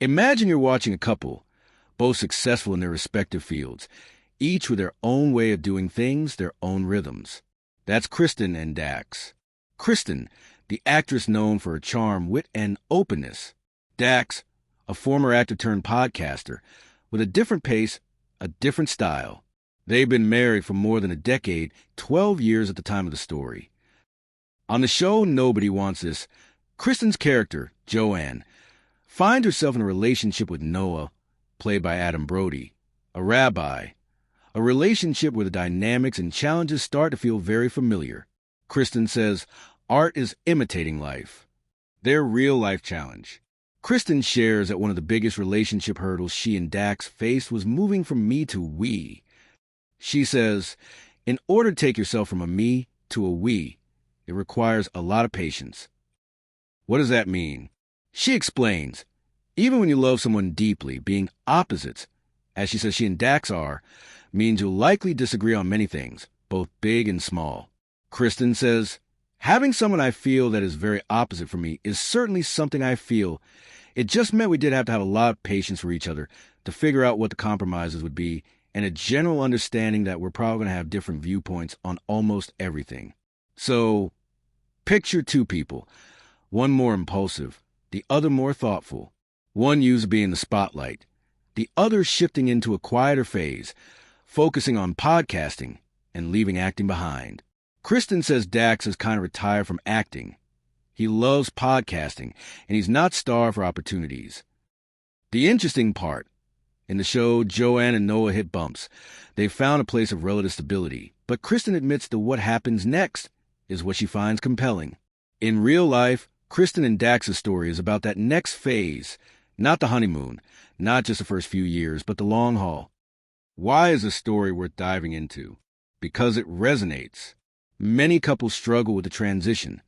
Imagine you're watching a couple, both successful in their respective fields, each with their own way of doing things, their own rhythms. That's Kristen and Dax. Kristen, the actress known for her charm, wit, and openness. Dax, a former actor turned podcaster, with a different pace, a different style. They've been married for more than a decade, 12 years at the time of the story. On the show Nobody Wants This, Kristen's character, Joanne, finds herself in a relationship with Noah, played by Adam Brody, a rabbi. A relationship where the dynamics and challenges start to feel very familiar. Kristen says, art is imitating life. Their real-life challenge. Kristen shares that one of the biggest relationship hurdles she and Dax faced was moving from me to we. She says, in order to take yourself from a me to a we, it requires a lot of patience. What does that mean? She explains, even when you love someone deeply, being opposites, as she says she and Dax are, means you'll likely disagree on many things, both big and small. Kristen says, having someone I feel that is very opposite from me is certainly something I feel. It just meant we did have to have a lot of patience for each other to figure out what the compromises would be and a general understanding that we're probably going to have different viewpoints on almost everything. So, picture two people, one more impulsive, the other more thoughtful, one used to be in the spotlight, the other shifting into a quieter phase, focusing on podcasting and leaving acting behind. Kristen says Dax has kind of retired from acting. He loves podcasting, and he's not starved for opportunities. The interesting part, in the show, Joanne and Noah hit bumps. They found a place of relative stability, but Kristen admits that what happens next is what she finds compelling. In real life, Kristen and Dax's story is about that next phase, not the honeymoon, not just the first few years, but the long haul. Why is a story worth diving into? Because it resonates. Many couples struggle with the transition.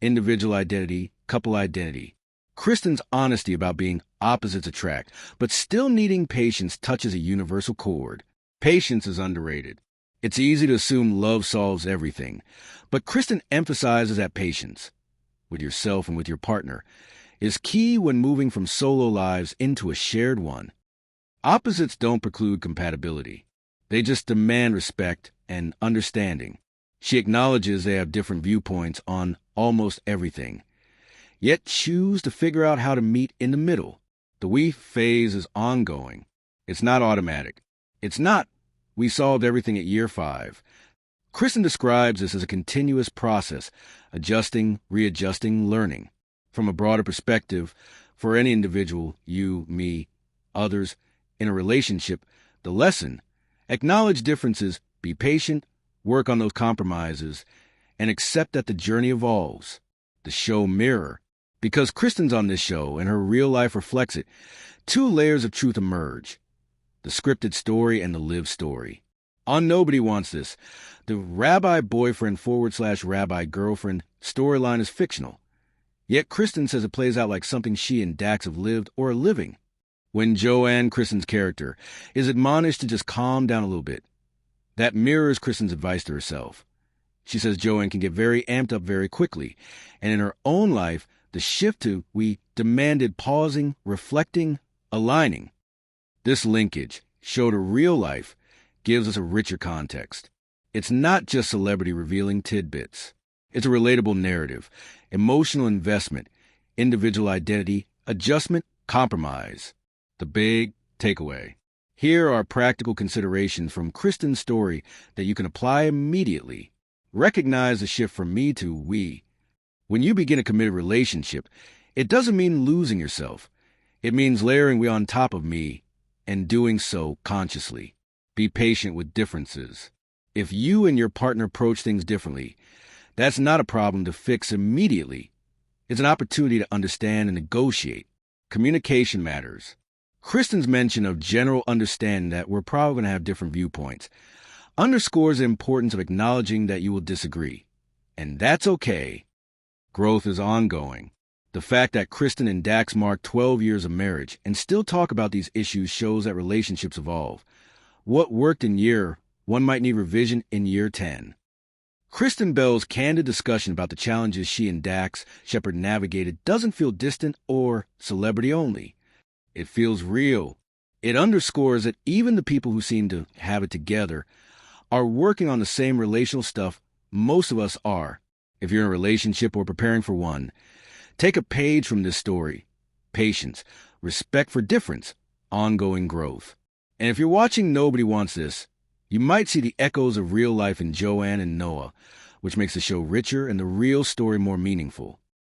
Individual identity, couple identity. Kristen's honesty about being opposites attract, but still needing patience touches a universal chord. Patience is underrated. It's easy to assume love solves everything, but Kristen emphasizes that patience, with yourself and with your partner, is key when moving from solo lives into a shared one. Opposites don't preclude compatibility. They just demand respect and understanding. She acknowledges they have different viewpoints on almost everything, yet choose to figure out how to meet in the middle. The we phase is ongoing. It's not automatic. It's not, we solved everything at year 5. Kristen describes this as a continuous process, adjusting, readjusting, learning. From a broader perspective, for any individual, you, me, others, in a relationship, the lesson, acknowledge differences, be patient, work on those compromises, and accept that the journey evolves. The show Mirror. Because Kristen's on this show and her real life reflects it, 2 layers of truth emerge. The scripted story and the lived story. On Nobody Wants This, the rabbi boyfriend / rabbi girlfriend storyline is fictional. Yet Kristen says it plays out like something she and Dax have lived or are living. When Joanne, Kristen's character, is admonished to just calm down a little bit, that mirrors Kristen's advice to herself. She says Joanne can get very amped up very quickly, and in her own life, the shift to we demanded pausing, reflecting, aligning. This linkage, show to real life, gives us a richer context. It's not just celebrity revealing tidbits. It's a relatable narrative, emotional investment, individual identity, adjustment, compromise. The big takeaway. Here are practical considerations from Kristen's story that you can apply immediately. Recognize the shift from me to we. When you begin a committed relationship, it doesn't mean losing yourself. It means layering we on top of me and doing so consciously. Be patient with differences. If you and your partner approach things differently, that's not a problem to fix immediately. It's an opportunity to understand and negotiate. Communication matters. Kristen's mention of general understanding that we're probably going to have different viewpoints underscores the importance of acknowledging that you will disagree. And that's okay. Growth is ongoing. The fact that Kristen and Dax mark 12 years of marriage and still talk about these issues shows that relationships evolve. What worked in year 1 might need revision in year 10. Kristen Bell's candid discussion about the challenges she and Dax Shepard navigated doesn't feel distant or celebrity only. It feels real. It underscores that even the people who seem to have it together are working on the same relational stuff most of us are. If you're in a relationship or preparing for one, take a page from this story. Patience, respect for difference, ongoing growth. And if you're watching Nobody Wants This, you might see the echoes of real life in Joanne and Noah, which makes the show richer and the real story more meaningful.